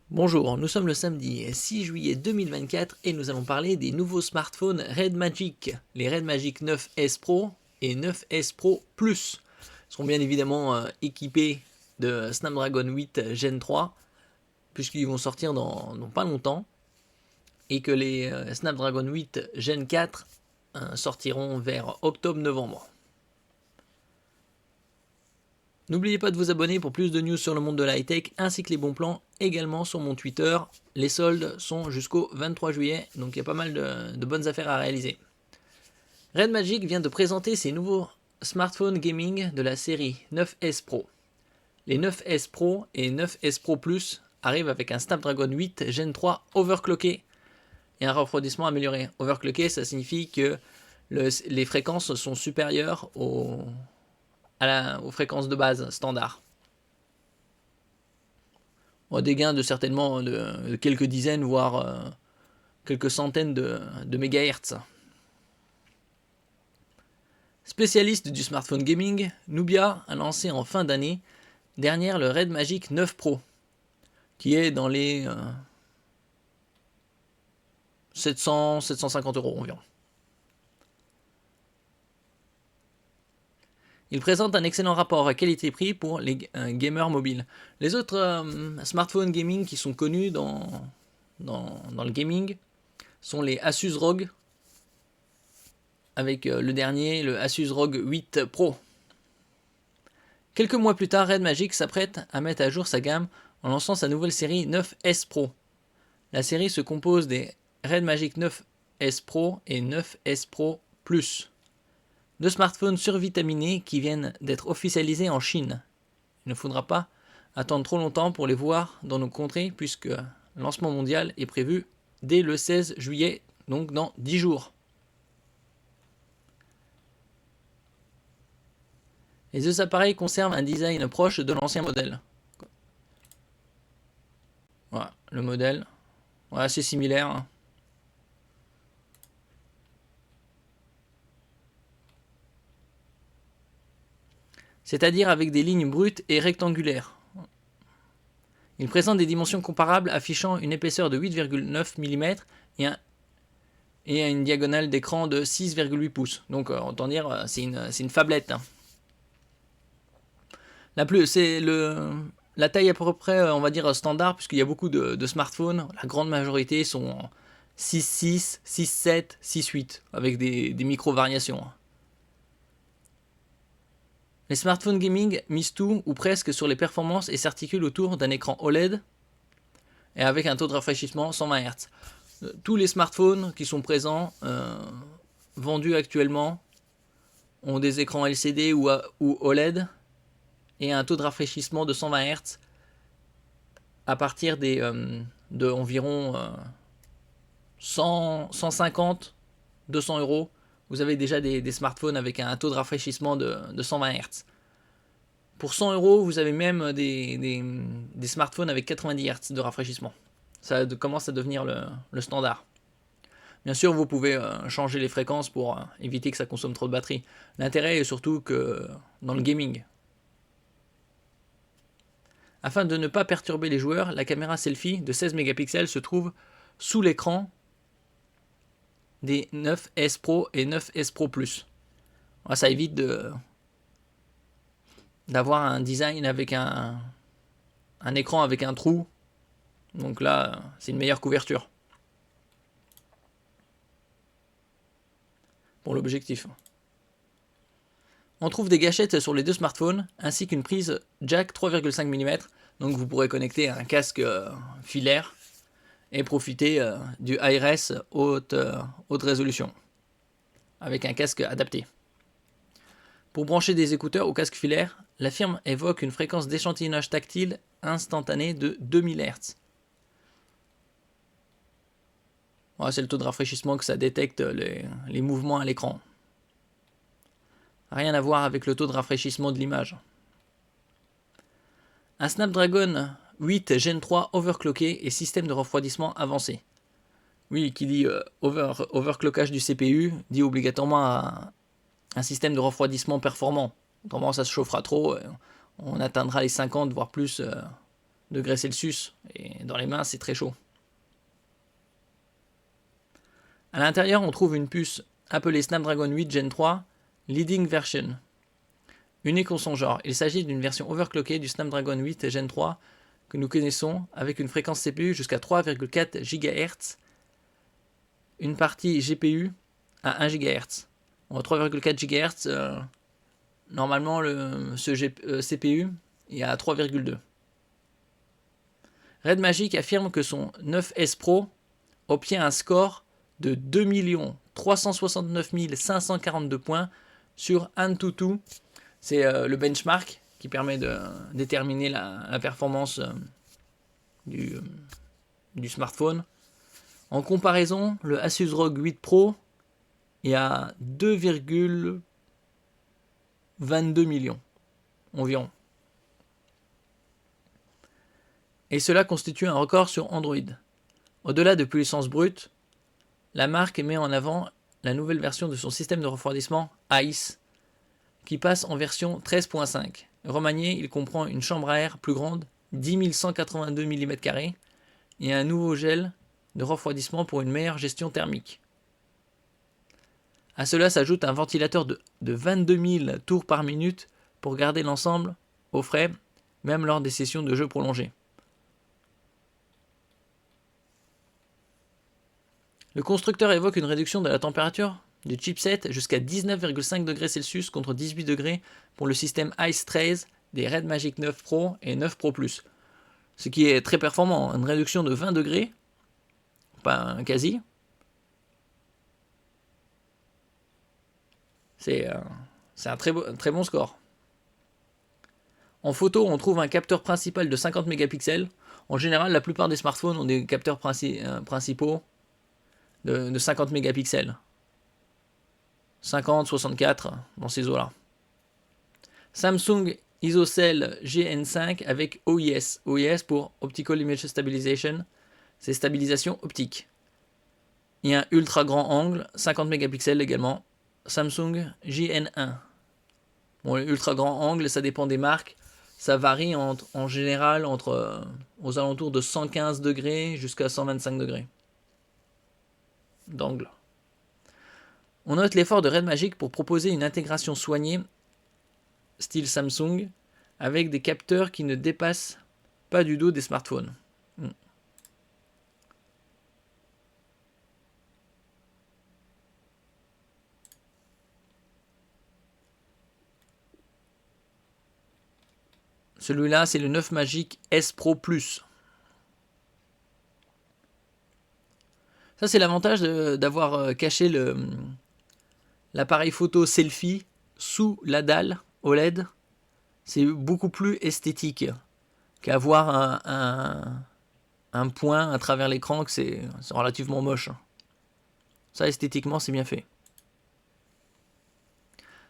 Bonjour, nous sommes le samedi 6 juillet 2024 et nous allons parler des nouveaux smartphones Red Magic. Les Red Magic 9S Pro et 9S Pro Plus seront bien évidemment équipés de Snapdragon 8 Gen 3 puisqu'ils vont sortir dans pas longtemps et que les Snapdragon 8 Gen 4 sortiront vers octobre-novembre. N'oubliez pas de vous abonner pour plus de news sur le monde de la high-tech ainsi que les bons plans également sur mon Twitter. Les soldes sont jusqu'au 23 juillet, donc il y a pas mal de bonnes affaires à réaliser. Red Magic vient de présenter ses nouveaux smartphones gaming de la série 9S Pro. Les 9S Pro et 9S Pro Plus arrivent avec un Snapdragon 8 Gen 3 overclocké et un refroidissement amélioré. Overclocké, ça signifie que les fréquences sont supérieures aux fréquences de base standard. On a des gains de certainement de quelques dizaines, voire quelques centaines de mégahertz. Spécialiste du smartphone gaming, Nubia a lancé en fin d'année dernière le Red Magic 9 Pro, qui est dans les 700-750 € environ. Il présente un excellent rapport qualité-prix pour les gamers mobiles. Les autres smartphones gaming qui sont connus dans le gaming sont les Asus ROG, avec le dernier, le Asus ROG 8 Pro. Quelques mois plus tard, Red Magic s'apprête à mettre à jour sa gamme en lançant sa nouvelle série 9S Pro. La série se compose des Red Magic 9S Pro et 9S Pro Plus. Deux smartphones survitaminés qui viennent d'être officialisés en Chine. Il ne faudra pas attendre trop longtemps pour les voir dans nos contrées puisque le lancement mondial est prévu dès le 16 juillet, donc dans 10 jours. Les deux appareils conservent un design proche de l'ancien modèle. Voilà, le modèle. Voilà, c'est similaire. C'est-à-dire avec des lignes brutes et rectangulaires. Il présente des dimensions comparables affichant une épaisseur de 8,9 mm et une diagonale d'écran de 6,8 pouces. Donc autant dire, c'est une phablette. La taille à peu près, on va dire, standard, puisqu'il y a beaucoup de smartphones. La grande majorité sont en 6,6, 6,7, 6,8, avec des micro-variations. Les smartphones gaming misent tout ou presque sur les performances et s'articulent autour d'un écran OLED et avec un taux de rafraîchissement 120 Hz. Tous les smartphones qui sont présents, vendus actuellement, ont des écrans LCD ou OLED et un taux de rafraîchissement de 120 Hz à partir de environ 150, 200 €. Vous avez déjà des smartphones avec un taux de rafraîchissement de 120 Hz. Pour 100 €, vous avez même des smartphones avec 90 Hz de rafraîchissement. Ça commence à devenir le standard. Bien sûr, vous pouvez changer les fréquences pour éviter que ça consomme trop de batterie. L'intérêt est surtout que dans le gaming. Afin de ne pas perturber les joueurs, la caméra selfie de 16 mégapixels se trouve sous l'écran des 9S Pro et 9S Pro Plus. Ça évite d'avoir un design avec un écran avec un trou. Donc là, c'est une meilleure couverture pour l'objectif. On trouve des gâchettes sur les deux smartphones, ainsi qu'une prise jack 3,5 mm. Donc vous pourrez connecter un casque filaire et profiter du HiRes haute résolution, avec un casque adapté. Pour brancher des écouteurs au casque filaire, la firme évoque une fréquence d'échantillonnage tactile instantanée de 2000 Hz. Voilà, c'est le taux de rafraîchissement que ça détecte les mouvements à l'écran. Rien à voir avec le taux de rafraîchissement de l'image. Un Snapdragon 8 Gen 3 overclocké et système de refroidissement avancé. Oui, qui dit overclockage du CPU, dit obligatoirement un système de refroidissement performant. Autrement, ça se chauffera trop, on atteindra les 50, voire plus degrés Celsius. Et dans les mains, c'est très chaud. À l'intérieur, on trouve une puce appelée Snapdragon 8 Gen 3 Leading Version. Unique en son genre, il s'agit d'une version overclockée du Snapdragon 8 Gen 3 que nous connaissons avec une fréquence CPU jusqu'à 3,4 GHz, une partie GPU à 1 GHz. 3,4 GHz, normalement ce CPU est à 3,2. Red Magic affirme que son 9S Pro obtient un score de 2 369 542 points sur AnTuTu. C'est le benchmark qui permet de déterminer la performance du smartphone. En comparaison, le Asus ROG 8 Pro est à 2,22 millions environ. Et cela constitue un record sur Android. Au-delà de puissance brute, la marque met en avant la nouvelle version de son système de refroidissement ICE, qui passe en version 13.5. Remanié, il comprend une chambre à air plus grande, 10 182 mm², et un nouveau gel de refroidissement pour une meilleure gestion thermique. À cela s'ajoute un ventilateur de 22 000 tours par minute pour garder l'ensemble au frais, même lors des sessions de jeu prolongées. Le constructeur évoque une réduction de la température du chipset jusqu'à 19,5 degrés Celsius contre 18 degrés pour le système Ice 13 des Red Magic 9 Pro et 9 Pro Plus. Ce qui est très performant, une réduction de 20 degrés, pas quasi. C'est un très bon score. En photo, on trouve un capteur principal de 50 mégapixels. En général, la plupart des smartphones ont des capteurs principaux de 50 mégapixels. 50, 64, dans ces eaux-là. Samsung ISOCELL GN5 avec OIS. OIS pour Optical Image Stabilization. C'est stabilisation optique. Il y a un ultra grand angle, 50 mégapixels également. Samsung JN1. Bon, le ultra grand angle, ça dépend des marques. Ça varie en général aux alentours de 115 degrés jusqu'à 125 degrés d'angle. On note l'effort de Red Magic pour proposer une intégration soignée style Samsung avec des capteurs qui ne dépassent pas du dos des smartphones. Celui-là, c'est le 9 Magic S Pro Plus. Ça, c'est l'avantage d'avoir caché l'appareil photo selfie sous la dalle OLED. C'est beaucoup plus esthétique qu'avoir un point à travers l'écran, que c'est relativement moche. Ça, esthétiquement, c'est bien fait.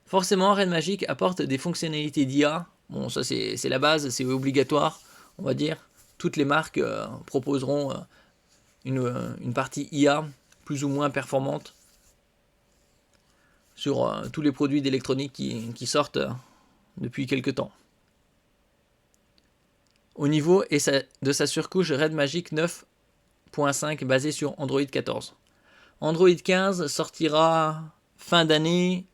Forcément, Red Magic apporte des fonctionnalités d'IA. Bon, ça, c'est la base, c'est obligatoire, on va dire. Toutes les marques proposeront une partie IA plus ou moins performante sur tous les produits d'électronique qui sortent depuis quelques temps. Au niveau de sa surcouche Red Magic 9.5 basée sur Android 14. Android 15 sortira fin d'année,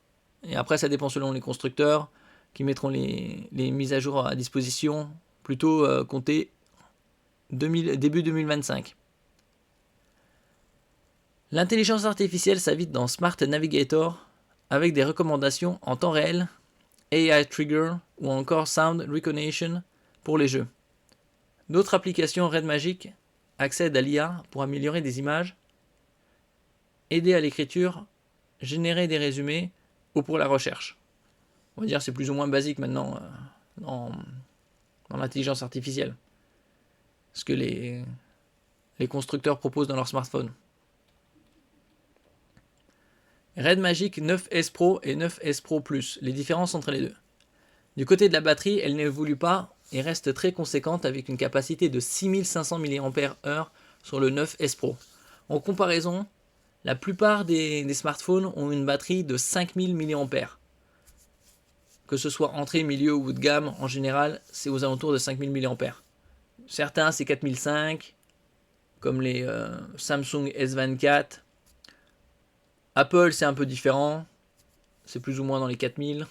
et après ça dépend selon les constructeurs qui mettront les mises à jour à disposition, plutôt compter début 2025. L'intelligence artificielle s'invite dans Smart Navigator avec des recommandations en temps réel, AI Trigger ou encore Sound Recognition pour les jeux. D'autres applications Red Magic accèdent à l'IA pour améliorer des images, aider à l'écriture, générer des résumés ou pour la recherche. On va dire que c'est plus ou moins basique maintenant dans l'intelligence artificielle. Ce que les constructeurs proposent dans leur smartphone. Red Magic 9S Pro et 9S Pro Plus, les différences entre les deux. Du côté de la batterie, elle n'évolue pas et reste très conséquente avec une capacité de 6500 mAh sur le 9S Pro. En comparaison, la plupart des smartphones ont une batterie de 5000 mAh. Que ce soit entrée, milieu ou haut de gamme, en général, c'est aux alentours de 5000 mAh. Certains c'est 4005, comme les Samsung S24. Apple c'est un peu différent, c'est plus ou moins dans les 4000.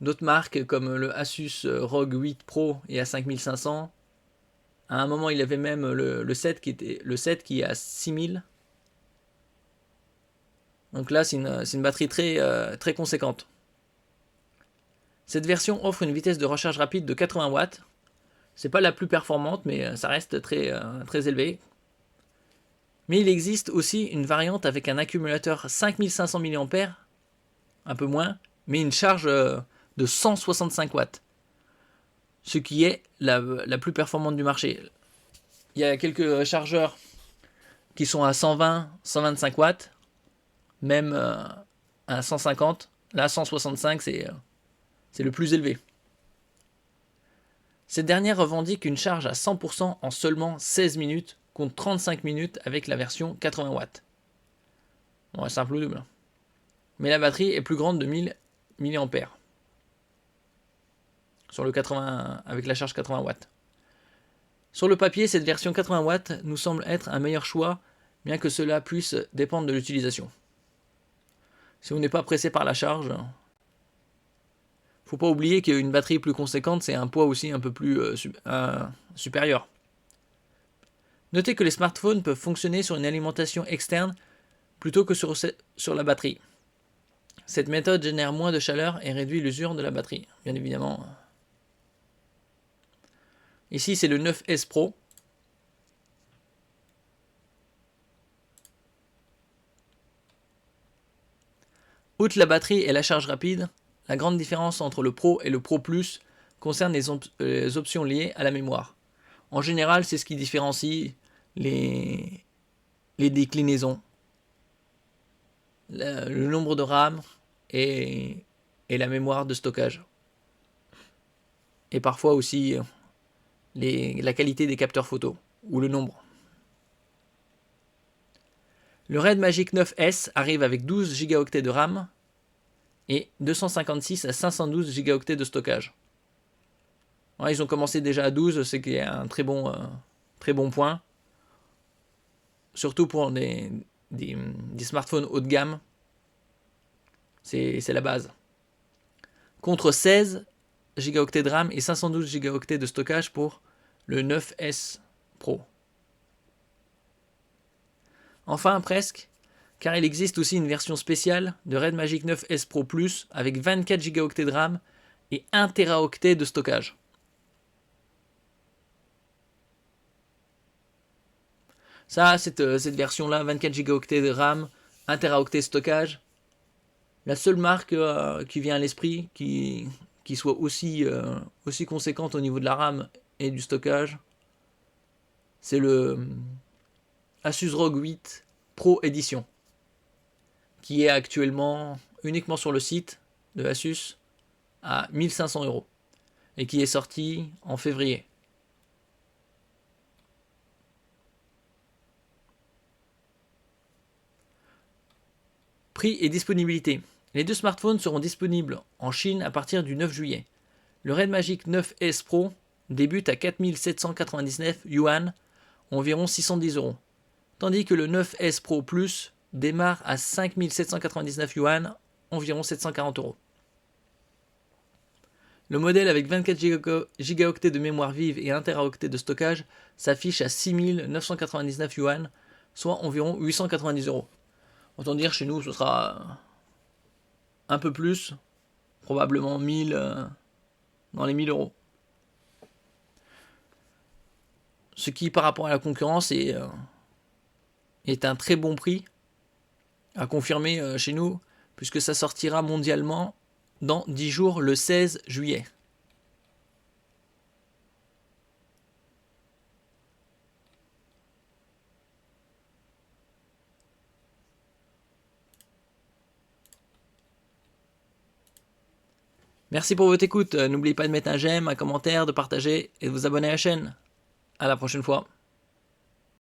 D'autres marques comme le Asus ROG 8 Pro est à 5500. À un moment il avait même le 7 qui est à 6000. Donc là c'est une batterie très conséquente. Cette version offre une vitesse de recharge rapide de 80 watts. C'est pas la plus performante, mais ça reste très élevé. Mais il existe aussi une variante avec un accumulateur 5500 mAh, un peu moins, mais une charge de 165 watts. Ce qui est la plus performante du marché. Il y a quelques chargeurs qui sont à 120, 125 watts, même à 150. Là, 165, c'est le plus élevé. Cette dernière revendique une charge à 100% en seulement 16 minutes, contre 35 minutes avec la version 80 watts. Bon, simple ou double. Mais la batterie est plus grande de 1000 mAh. Sur le 80, avec la charge 80 watts. Sur le papier, cette version 80 watts nous semble être un meilleur choix, bien que cela puisse dépendre de l'utilisation. Si on n'est pas pressé par la charge, faut pas oublier qu'une batterie plus conséquente, c'est un poids aussi un peu plus supérieur. Notez que les smartphones peuvent fonctionner sur une alimentation externe plutôt que sur la batterie. Cette méthode génère moins de chaleur et réduit l'usure de la batterie, bien évidemment. Ici, c'est le 9S Pro. Outre la batterie et la charge rapide, la grande différence entre le Pro et le Pro Plus concerne les options liées à la mémoire. En général, c'est ce qui différencie les déclinaisons, le nombre de RAM et la mémoire de stockage. Et parfois aussi la qualité des capteurs photo ou le nombre. Le Red Magic 9S arrive avec 12 Go de RAM et 256 à 512 Go de stockage. Ouais, ils ont commencé déjà à 12, c'est qu'il y a un très bon point. Surtout pour des smartphones haut de gamme, c'est la base. Contre 16 Go de RAM et 512 Go de stockage pour le 9S Pro. Enfin, presque, car il existe aussi une version spéciale de Red Magic 9S Pro Plus avec 24 Go de RAM et 1 Teraoctet de stockage. Ça, cette version-là, 24 Go de RAM, 1 Teraoctet de stockage, la seule marque qui vient à l'esprit, qui soit aussi conséquente au niveau de la RAM et du stockage, c'est le Asus ROG 8 Pro Edition, qui est actuellement uniquement sur le site de Asus à 1500 € et qui est sorti en février. Prix et disponibilité. Les deux smartphones seront disponibles en Chine à partir du 9 juillet. Le Red Magic 9S Pro débute à 4799 yuan, environ 610 €, tandis que le 9S Pro Plus démarre à 5799 yuan, environ 740 €. Le modèle avec 24 Go de mémoire vive et 1 Teraoctet de stockage s'affiche à 6999 yuan, soit environ 890 €. Autant dire, chez nous, ce sera un peu plus, probablement 1000, dans les 1000 €. Ce qui, par rapport à la concurrence, est un très bon prix à confirmer chez nous, puisque ça sortira mondialement dans 10 jours, le 16 juillet. Merci pour votre écoute. N'oubliez pas de mettre un j'aime, un commentaire, de partager et de vous abonner à la chaîne. À la prochaine fois.